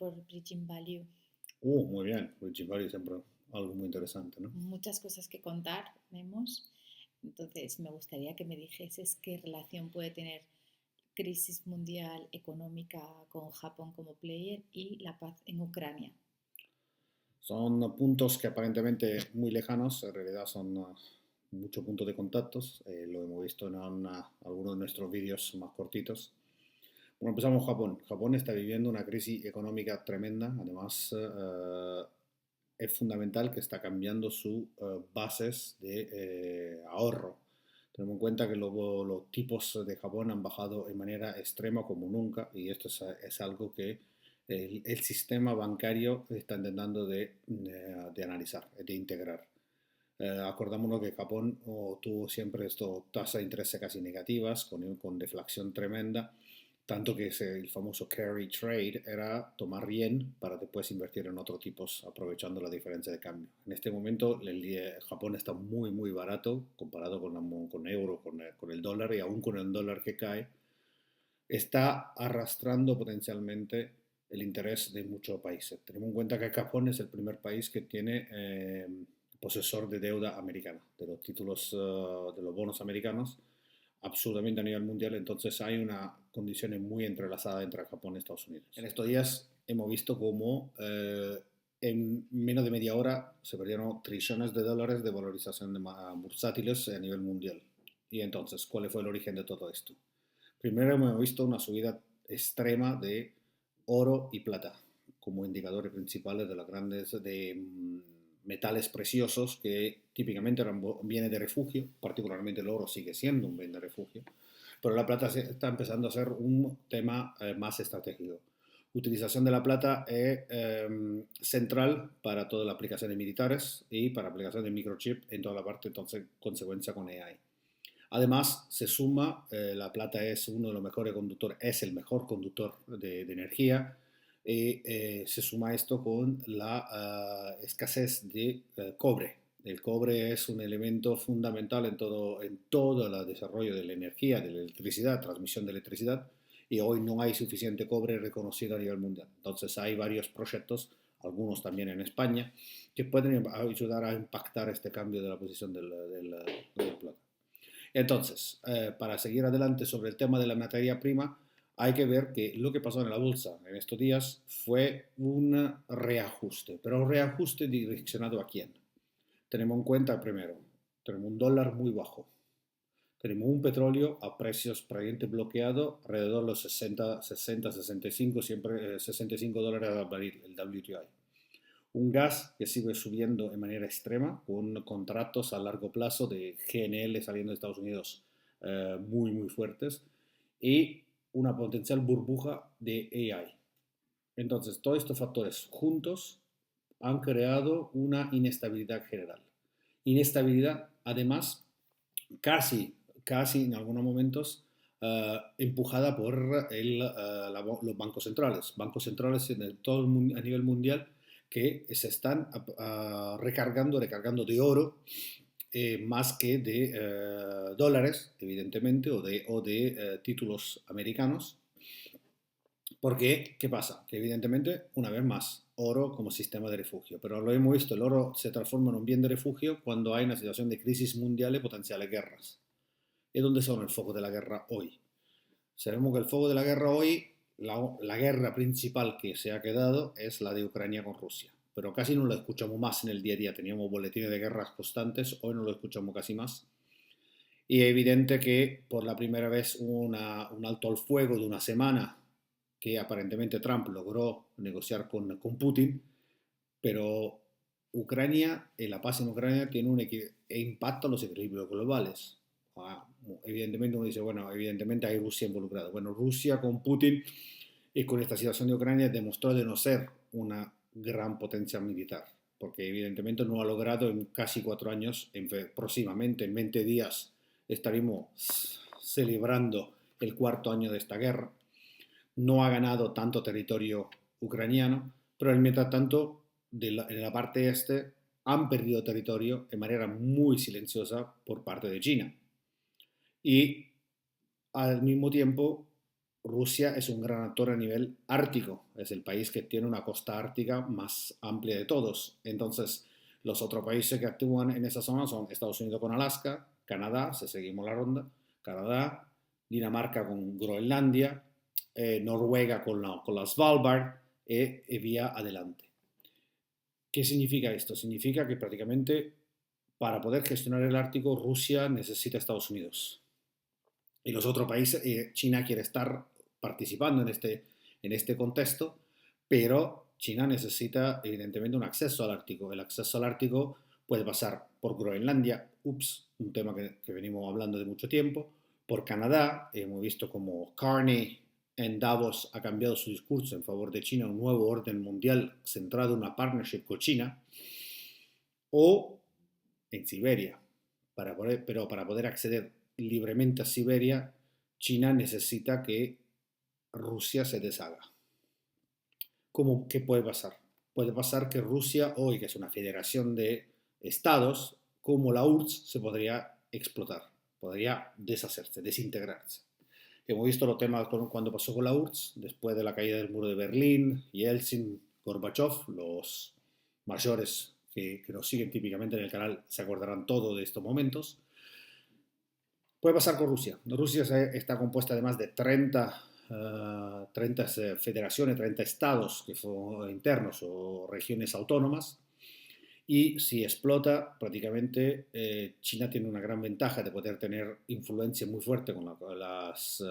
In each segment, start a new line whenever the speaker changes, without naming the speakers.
por Bridging Value.
Muy bien. Wichibari siempre algo muy interesante, ¿no?
Muchas cosas que contar vemos. Entonces, me gustaría que me dijeses qué relación puede tener crisis mundial económica con Japón como player y la paz en Ucrania.
Son puntos que aparentemente muy lejanos, en realidad son muchos puntos de contactos. Lo hemos visto en algunos de nuestros vídeos más cortitos. Bueno, empezamos Japón. Japón está viviendo una crisis económica tremenda. Además, es fundamental que está cambiando sus bases de ahorro. Tenemos en cuenta que los tipos de Japón han bajado de manera extrema como nunca y esto es algo que el sistema bancario está intentando de analizar, de integrar. Acordámonos que Japón tuvo siempre esto, tasas de interés casi negativas, con deflación tremenda, tanto que el famoso carry trade era tomar yen para después invertir en otros tipos, aprovechando la diferencia de cambio. En este momento Japón está muy, muy barato comparado con euro, con el dólar, y aún con el dólar que cae, está arrastrando potencialmente el interés de muchos países. Tenemos en cuenta que Japón es el primer país que tiene posesor de deuda americana, de los títulos, de los bonos americanos, absolutamente a nivel mundial. Entonces hay una condición muy entrelazada entre Japón y Estados Unidos. En estos días hemos visto cómo en menos de media hora se perdieron trillones de dólares de valorización de bursátiles a nivel mundial. Y entonces, ¿cuál fue el origen de todo esto? Primero hemos visto una subida extrema de oro y plata como indicadores principales de las grandes metales preciosos que típicamente eran bienes de refugio, particularmente el oro sigue siendo un bien de refugio, pero la plata está empezando a ser un tema más estratégico. Utilización de la plata es central para todas las aplicaciones militares y para aplicaciones de microchip en toda la parte, entonces, consecuencia con AI. Además, se suma, la plata es uno de los mejores conductores, es el mejor conductor de energía, y se suma esto con la escasez de cobre. El cobre es un elemento fundamental en todo el desarrollo de la energía, de la electricidad, transmisión de electricidad, y hoy no hay suficiente cobre reconocido a nivel mundial. Entonces hay varios proyectos, algunos también en España, que pueden ayudar a impactar este cambio de la posición del plata. Entonces, para seguir adelante sobre el tema de la materia prima, hay que ver que lo que pasó en la bolsa en estos días fue un reajuste, pero un reajuste direccionado a quién. Tenemos en cuenta primero, tenemos un dólar muy bajo, tenemos un petróleo a precios prácticamente bloqueado, alrededor de los 65, siempre $65 al barril, el WTI. Un gas que sigue subiendo de manera extrema, con contratos a largo plazo de GNL saliendo de Estados Unidos muy, muy fuertes, y una potencial burbuja de AI. Entonces, todos estos factores juntos han creado una inestabilidad general. Inestabilidad, además, casi, casi en algunos momentos empujada por los bancos centrales a nivel mundial que se están recargando de oro más que de dólares, evidentemente, o de títulos americanos. Porque, ¿qué pasa? Que evidentemente, una vez más, oro como sistema de refugio. Pero lo hemos visto, el oro se transforma en un bien de refugio cuando hay una situación de crisis mundial y potenciales guerras. ¿Y dónde son el foco de la guerra hoy? Sabemos que el foco de la guerra hoy, la guerra principal que se ha quedado es la de Ucrania con Rusia. Pero casi no lo escuchamos más en el día a día. Teníamos boletines de guerras constantes, hoy no lo escuchamos casi más. Y es evidente que por la primera vez hubo un alto al fuego de una semana que aparentemente Trump logró negociar con Putin, pero Ucrania, la paz en Ucrania tiene un impacto en los equilibrios globales. Evidentemente uno dice, bueno, evidentemente hay Rusia involucrada. Bueno, Rusia con Putin y con esta situación de Ucrania demostró de no ser una gran potencia militar, porque evidentemente no ha logrado en casi 4 años, próximamente en 20 días estaremos celebrando el cuarto año de esta guerra. No ha ganado tanto territorio ucraniano, pero mientras tanto, en la parte este, han perdido territorio de manera muy silenciosa por parte de China. Y al mismo tiempo, Rusia es un gran actor a nivel ártico, es el país que tiene una costa ártica más amplia de todos. Entonces, los otros países que actúan en esa zona son Estados Unidos con Alaska, Canadá, si seguimos la ronda, Canadá, Dinamarca con Groenlandia, Noruega con la Svalbard y vía adelante. ¿Qué significa esto? Significa que prácticamente para poder gestionar el Ártico Rusia necesita Estados Unidos. Y los otros países, China quiere estar participando en este contexto, pero China necesita evidentemente un acceso al Ártico. El acceso al Ártico puede pasar por Groenlandia, un tema que venimos hablando de mucho tiempo, por Canadá, hemos visto como Carney en Davos ha cambiado su discurso en favor de China, un nuevo orden mundial centrado en una partnership con China, o en Siberia. Pero para poder acceder libremente a Siberia, China necesita que Rusia se deshaga. ¿Qué puede pasar? Puede pasar que Rusia, hoy que es una federación de estados, como la URSS, se podría explotar, podría deshacerse, desintegrarse. Hemos visto los temas cuando pasó con la URSS, después de la caída del muro de Berlín, Yeltsin, Gorbachev, los mayores que nos siguen típicamente en el canal se acordarán todo de estos momentos. Puede pasar con Rusia. Rusia está compuesta de más de 30 federaciones, 30 estados que son internos o regiones autónomas. Y si explota, prácticamente China tiene una gran ventaja de poder tener influencia muy fuerte con las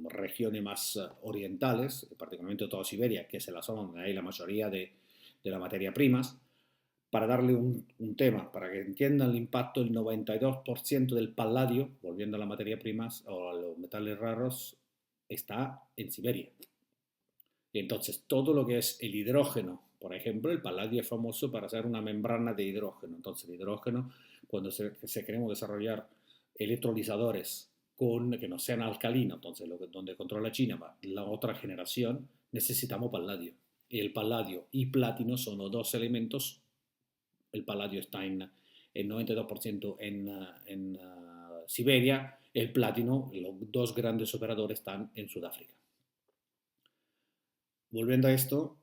regiones más orientales, particularmente toda Siberia, que es la zona donde hay la mayoría de las materias primas. Para darle un tema, para que entiendan el impacto, el 92% del paladio, volviendo a las materias primas o a los metales raros, está en Siberia. Y entonces todo lo que es el hidrógeno, por ejemplo, el paladio es famoso para hacer una membrana de hidrógeno. Entonces el hidrógeno, cuando se queremos desarrollar electrolizadores que no sean alcalinos, entonces donde controla China, la otra generación, necesitamos paladio. Y el paladio y platino son los dos elementos. El paladio está en 92% en Siberia, el platino, los dos grandes operadores están en Sudáfrica. Volviendo a esto,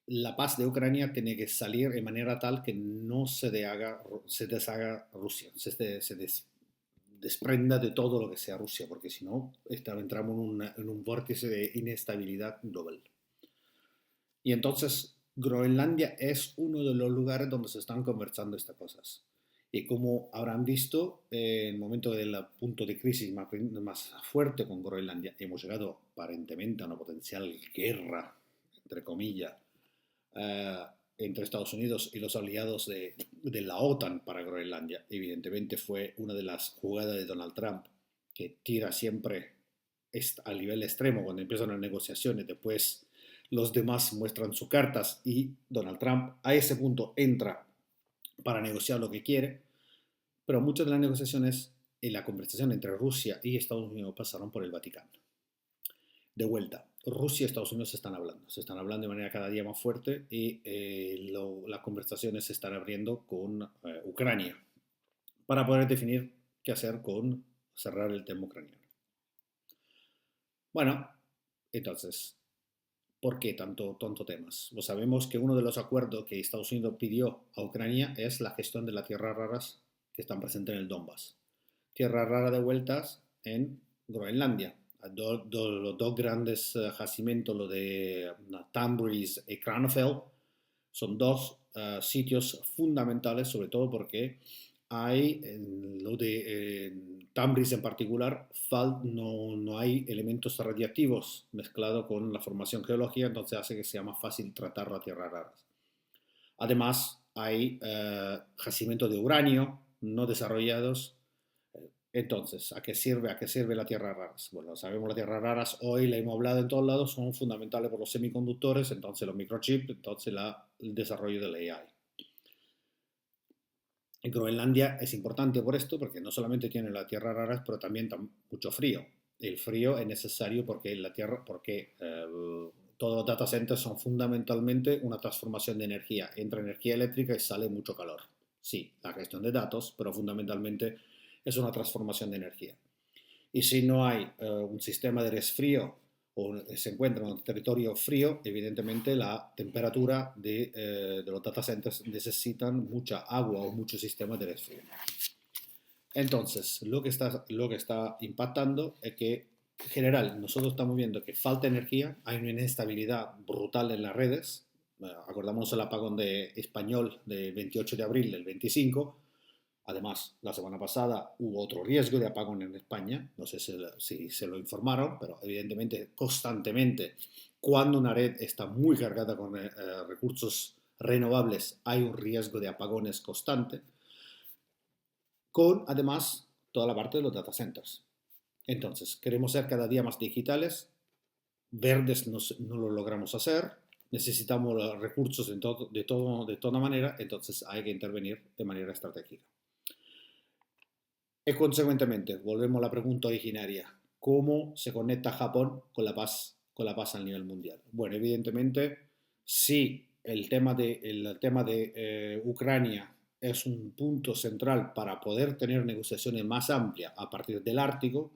la paz de Ucrania tiene que salir de manera tal que no se deshaga Rusia, se desprenda de todo lo que sea Rusia, porque si no, entramos en un vórtice de inestabilidad global. Y entonces Groenlandia es uno de los lugares donde se están conversando estas cosas. Y como habrán visto, en el momento del punto de crisis más fuerte con Groenlandia, hemos llegado aparentemente a una potencial guerra, entre comillas, entre Estados Unidos y los aliados de la OTAN para Groenlandia. Evidentemente fue una de las jugadas de Donald Trump, que tira siempre al nivel extremo cuando empiezan las negociaciones, después los demás muestran sus cartas y Donald Trump a ese punto entra para negociar lo que quiere, pero muchas de las negociaciones en la conversación entre Rusia y Estados Unidos pasaron por el Vaticano. De vuelta, Rusia y Estados Unidos se están hablando de manera cada día más fuerte y las conversaciones se están abriendo con Ucrania para poder definir qué hacer con cerrar el tema ucraniano. Bueno, entonces, ¿por qué tanto temas? Pues sabemos que uno de los acuerdos que Estados Unidos pidió a Ucrania es la gestión de las tierras raras que están presentes en el Donbass. Tierras raras de vueltas en Groenlandia. Los dos grandes yacimientos, lo de Tambris y Kranefeld, son dos sitios fundamentales, sobre todo porque hay, lo de Tambris en particular, no hay elementos radiactivos mezclados con la formación geológica, entonces hace que sea más fácil tratar las tierras raras. Además, hay yacimientos de uranio no desarrollados. Entonces, ¿a qué sirve la tierra raras? Bueno, sabemos las tierras raras, hoy la hemos hablado en todos lados, son fundamentales por los semiconductores, entonces los microchips, entonces el desarrollo de la AI. En Groenlandia es importante por esto, porque no solamente tiene las tierras raras, pero también mucho frío. El frío es necesario porque todos los data centers son fundamentalmente una transformación de energía. Entra energía eléctrica y sale mucho calor. Sí, la gestión de datos, pero fundamentalmente es una transformación de energía. Y si no hay un sistema de resfrío o se encuentra en un territorio frío, evidentemente la temperatura de los data centers necesitan mucha agua o mucho sistema de resfrío. Entonces, lo que está impactando es que, en general, nosotros estamos viendo que falta energía, hay una inestabilidad brutal en las redes. Acordamos el apagón de español del 28 de abril del 25. Además, la semana pasada hubo otro riesgo de apagón en España. No sé si se lo informaron, pero evidentemente, constantemente, cuando una red está muy cargada con recursos renovables, hay un riesgo de apagones constante con además toda la parte de los data centers. Entonces, queremos ser cada día más digitales, verdes no lo logramos hacer, necesitamos los recursos de toda manera, entonces hay que intervenir de manera estratégica. Y consecuentemente, volvemos a la pregunta originaria, ¿cómo se conecta Japón con la paz a nivel mundial? Bueno, evidentemente, si el tema de Ucrania es un punto central para poder tener negociaciones más amplias a partir del Ártico,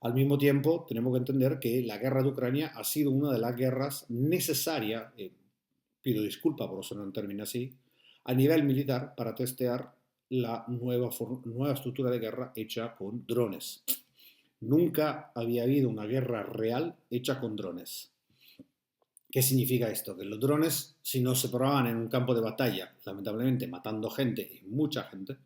al mismo tiempo tenemos que entender que la guerra de Ucrania ha sido una de las guerras necesarias, pido disculpas por eso no termina así, a nivel militar para testear la nueva estructura de guerra hecha con drones. Nunca había habido una guerra real hecha con drones. ¿Qué significa esto? Que los drones, si no se probaban en un campo de batalla, lamentablemente matando gente y mucha gente,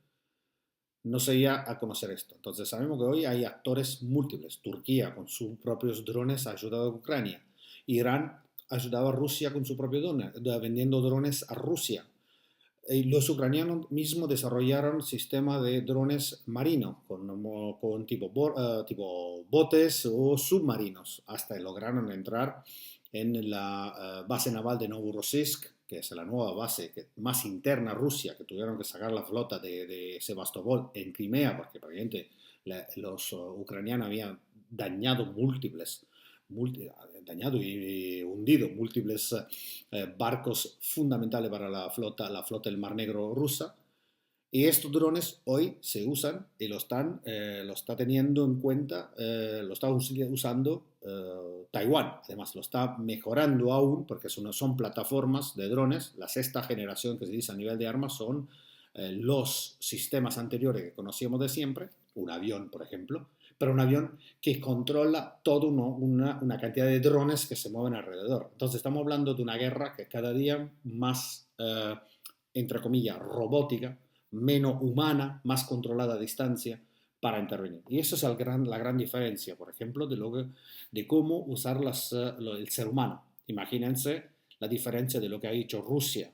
no se iba a conocer esto. Entonces sabemos que hoy hay actores múltiples. Turquía con sus propios drones ha ayudado a Ucrania. Irán ha ayudado a Rusia con su propio drone, vendiendo drones a Rusia. Los ucranianos mismos desarrollaron sistema de drones marinos con tipo botes o submarinos hasta lograron entrar en la base naval de Novorossiysk, que es la nueva base más interna a Rusia, que tuvieron que sacar la flota de Sebastopol en Crimea, porque probablemente los ucranianos habían dañado dañado y hundido múltiples barcos fundamentales para la flota del Mar Negro rusa. Y estos drones hoy se usan y lo está teniendo en cuenta, lo está usando Taiwán. Además, lo está mejorando aún porque son plataformas de drones. La sexta generación que se dice a nivel de armas son los sistemas anteriores que conocíamos de siempre, un avión, por ejemplo, pero un avión que controla toda una cantidad de drones que se mueven alrededor. Entonces, estamos hablando de una guerra que cada día más, entre comillas, robótica, menos humana, más controlada a distancia para intervenir. Y eso es la gran diferencia, por ejemplo, de cómo usar el ser humano. Imagínense la diferencia de lo que ha hecho Rusia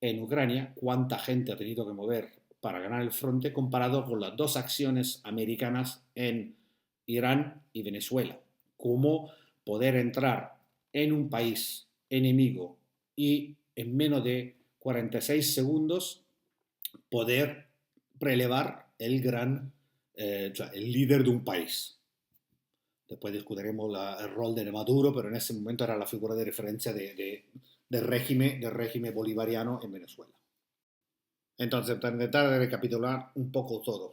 en Ucrania, cuánta gente ha tenido que mover para ganar el frente comparado con las dos acciones americanas en Irán y Venezuela. Cómo poder entrar en un país enemigo y en menos de 46 segundos poder prelevar el líder de un país. Después discutiremos el rol de Maduro, pero en ese momento era la figura de referencia del régimen bolivariano en Venezuela. Entonces, para intentar recapitular un poco todo,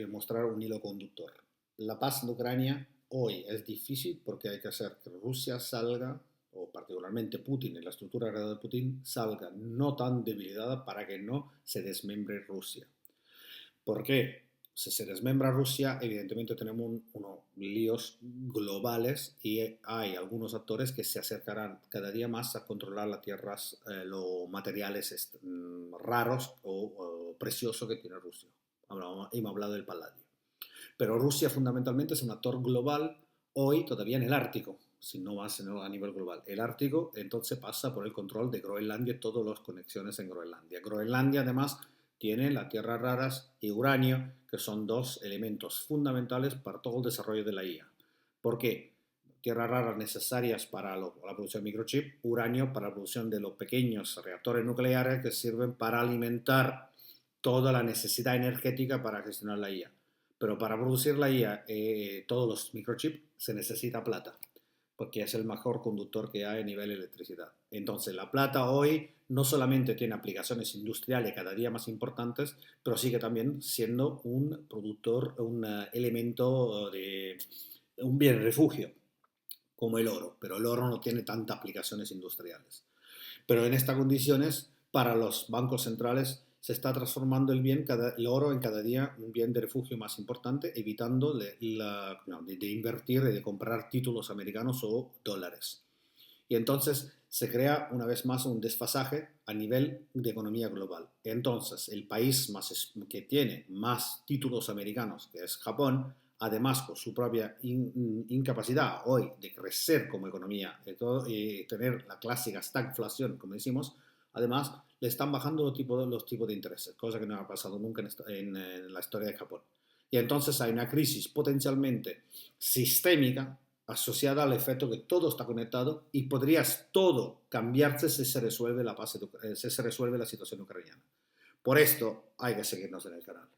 mostrar un hilo conductor. La paz en Ucrania hoy es difícil porque hay que hacer que Rusia salga, o particularmente Putin, en la estructura de Putin, salga no tan debilitada para que no se desmembre Rusia. ¿Por qué? Si se desmembra Rusia, evidentemente tenemos unos líos globales y hay algunos actores que se acercarán cada día más a controlar las tierras, los materiales raros o preciosos que tiene Rusia. Hemos hablado del paladio. Pero Rusia fundamentalmente es un actor global hoy todavía en el Ártico, si no más a nivel global. El Ártico entonces pasa por el control de Groenlandia y todas las conexiones en Groenlandia. Groenlandia además tiene las tierras raras y uranio, que son dos elementos fundamentales para todo el desarrollo de la IA. ¿Por qué? Tierras raras necesarias para la producción de microchip, uranio para la producción de los pequeños reactores nucleares que sirven para alimentar toda la necesidad energética para gestionar la IA. Pero para producir la IA, todos los microchips, se necesita plata. porque es el mejor conductor que hay a nivel de electricidad. Entonces, la plata hoy no solamente tiene aplicaciones industriales cada día más importantes, pero sigue también siendo un productor, un elemento de un bien refugio, como el oro, pero el oro no tiene tantas aplicaciones industriales. Pero en estas condiciones, para los bancos centrales, se está transformando el oro en cada día un bien de refugio más importante, evitando de invertir y de comprar títulos americanos o dólares. Y entonces se crea una vez más un desfasaje a nivel de economía global. Entonces, el país que tiene más títulos americanos, que es Japón, además por su propia incapacidad hoy de crecer como economía y tener la clásica stagflación, como decimos, además le están bajando los tipos de intereses, cosa que no ha pasado nunca en la historia de Japón. Y entonces hay una crisis potencialmente sistémica asociada al efecto que todo está conectado y podrías todo cambiarse si se resuelve si se resuelve la situación ucraniana. Por esto hay que seguirnos en el canal.